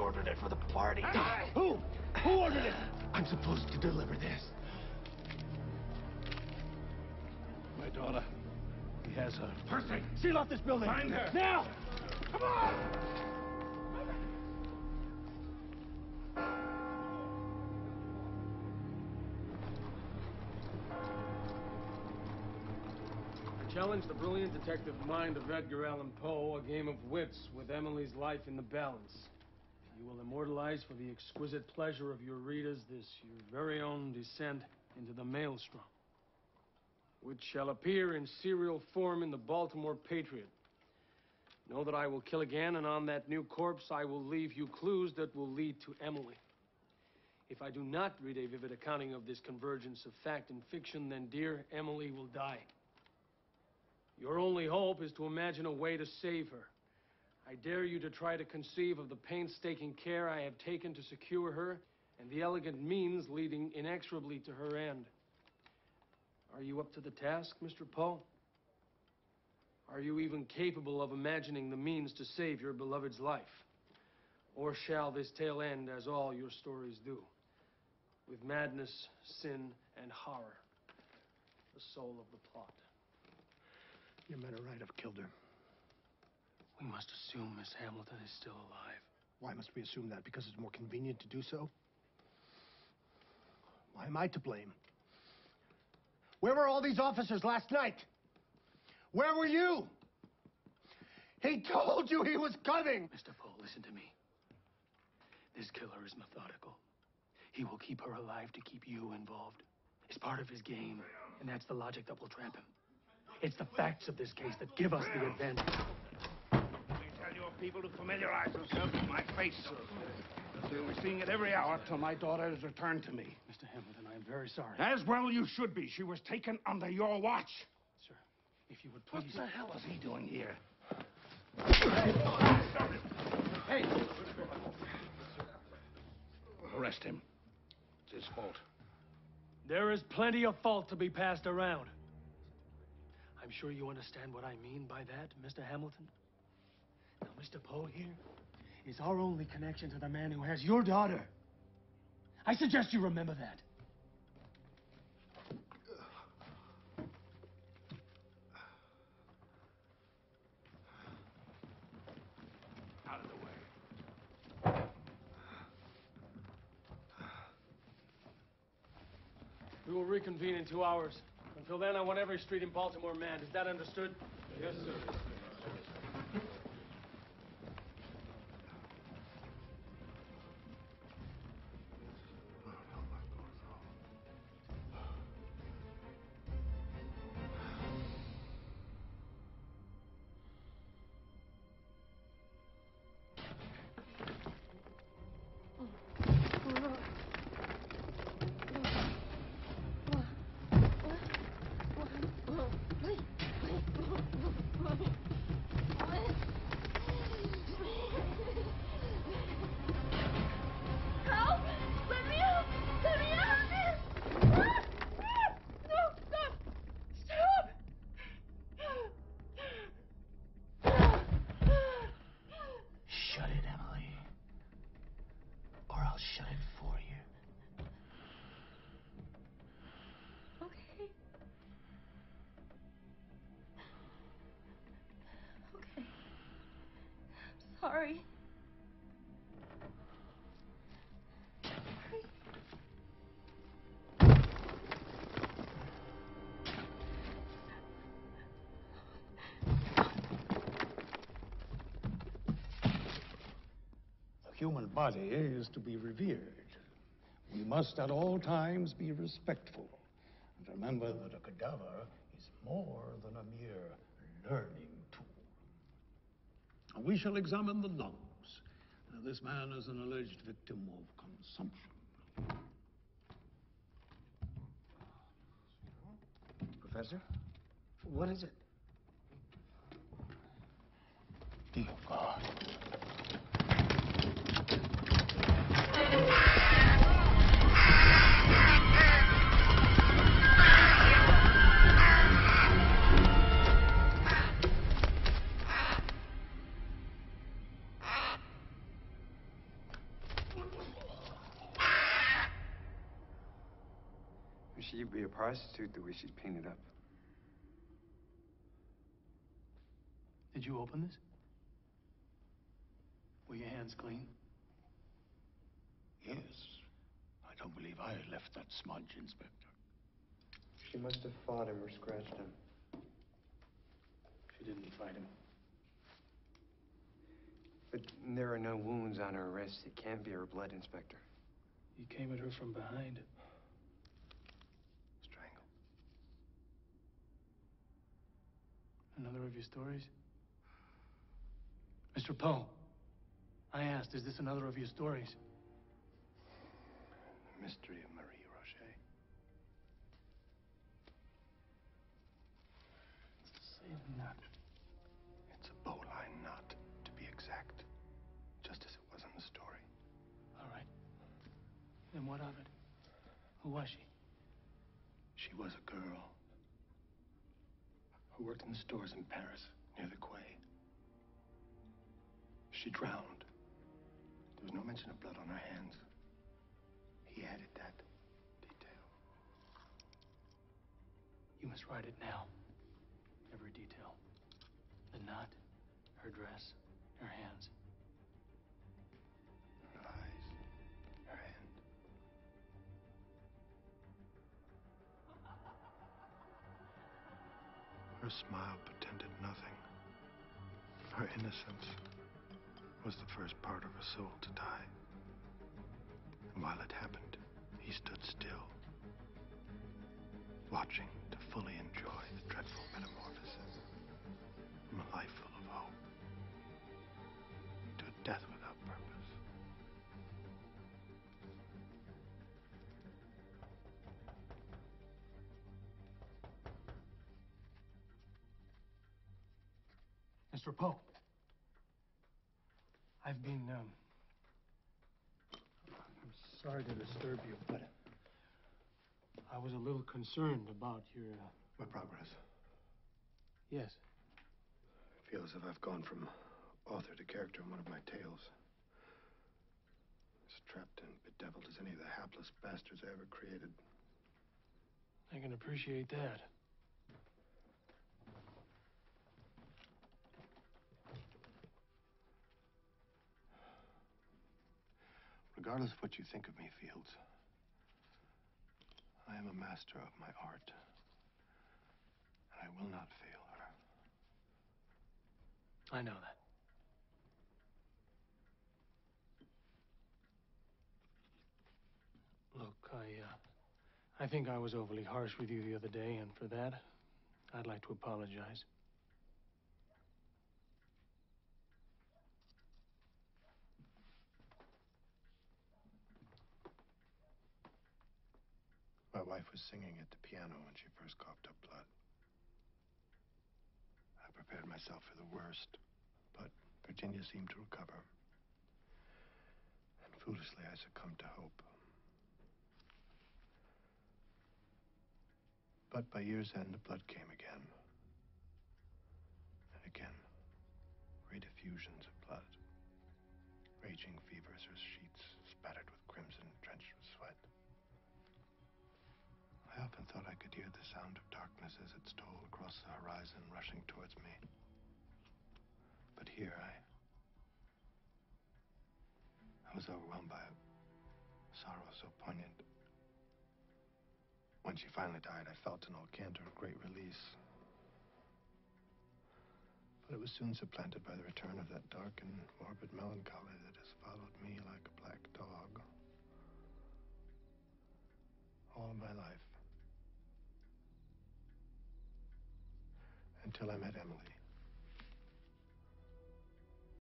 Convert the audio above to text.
ordered it for the party. Who? Who ordered it? I'm supposed to deliver this. My daughter. He has her. Percy, seal off this building. Find her. Now! Come on! Challenge the brilliant detective mind of Edgar Allan Poe, a game of wits with Emily's life in the balance. You will immortalize for the exquisite pleasure of your readers this, your very own descent into the maelstrom, which shall appear in serial form in the Baltimore Patriot. Know that I will kill again, and on that new corpse I will leave you clues that will lead to Emily. If I do not read a vivid accounting of this convergence of fact and fiction, then dear Emily will die. Your only hope is to imagine a way to save her. I dare you to try to conceive of the painstaking care I have taken to secure her and the elegant means leading inexorably to her end. Are you up to the task, Mr. Poe? Are you even capable of imagining the means to save your beloved's life? Or shall this tale end as all your stories do, with madness, sin, and horror, the soul of the plot? Your men are right. I've killed her. We must assume Miss Hamilton is still alive. Why must we assume that? Because it's more convenient to do so? Why am I to blame? Where were all these officers last night? Where were you? He told you he was coming! Mr. Poe, listen to me. This killer is methodical. He will keep her alive to keep you involved. It's part of his game, and that's the logic that will trap him. It's the facts of this case that give us the advantage. I tell your people to familiarize themselves with my face, sir. They'll be seeing it every hour till my daughter is returned to me. Mr. Hamilton, I am very sorry. As well you should be. She was taken under your watch. Sir, if you would please... What the hell is he doing here? Hey! Arrest him. It's his fault. There is plenty of fault to be passed around. I'm sure you understand what I mean by that, Mr. Hamilton. Now, Mr. Poe here is our only connection to the man who has your daughter. I suggest you remember that. Out of the way. We will reconvene in 2 hours. Until then, I want every street in Baltimore manned. Is that understood? Yes, sir. Sorry. The human body is to be revered. We must at all times be respectful. And remember that a cadaver is more than a mere learning tool. We shall examine the lungs. This man is an alleged victim of consumption. Professor? What is it? Dear God. be a prostitute the way she's painted up. Did you open this? Were your hands clean? Yes. I don't believe I left that smudge, Inspector. She must have fought him or scratched him. She didn't fight him. But there are no wounds on her wrist. It can't be her blood, Inspector. You came at her from behind. Strangled. Another of your stories? Mr. Poe, I asked, is this another of your stories? The mystery of Marie Rocher. Say a knot. It's a bowline knot, to be exact. Just as it was in the story. All right. Then what of it? Who was she? She was a girl who worked in the stores in Paris, near the quay. She drowned. There was no mention of blood on her hands. He added that detail. You must write it now. Every detail. The knot, her dress, her hands. Her eyes, her hand. Her smile pretended nothing. Her innocence was the first part of her soul to die. And while it happened, he stood still, watching to fully enjoy the dreadful metamorphosis from a life full of hope to a death without purpose. Mr. Poe. I've been, I'm sorry to disturb you, but I was a little concerned about your, My progress. Yes. I feel as if I've gone from author to character in one of my tales. As trapped and bedeviled as any of the hapless bastards I ever created. I can appreciate that. Regardless of what you think of me, Fields, I am a master of my art. And I will not fail her. I know that. Look, I think I was overly harsh with you the other day, and for that, I'd like to apologize. My wife was singing at the piano when she first coughed up blood. I prepared myself for the worst, but Virginia seemed to recover. And foolishly, I succumbed to hope. But by year's end, the blood came again. And again. Great effusions of blood. Raging fevers, her sheets spattered with crimson, drenched with sweat. I often thought I could hear the sound of darkness as it stole across the horizon, rushing towards me. But here I was overwhelmed by a sorrow so poignant. When she finally died, I felt in all candor a great release. But it was soon supplanted by the return of that dark and morbid melancholy that has followed me like a black dog all my life. Until I met Emily.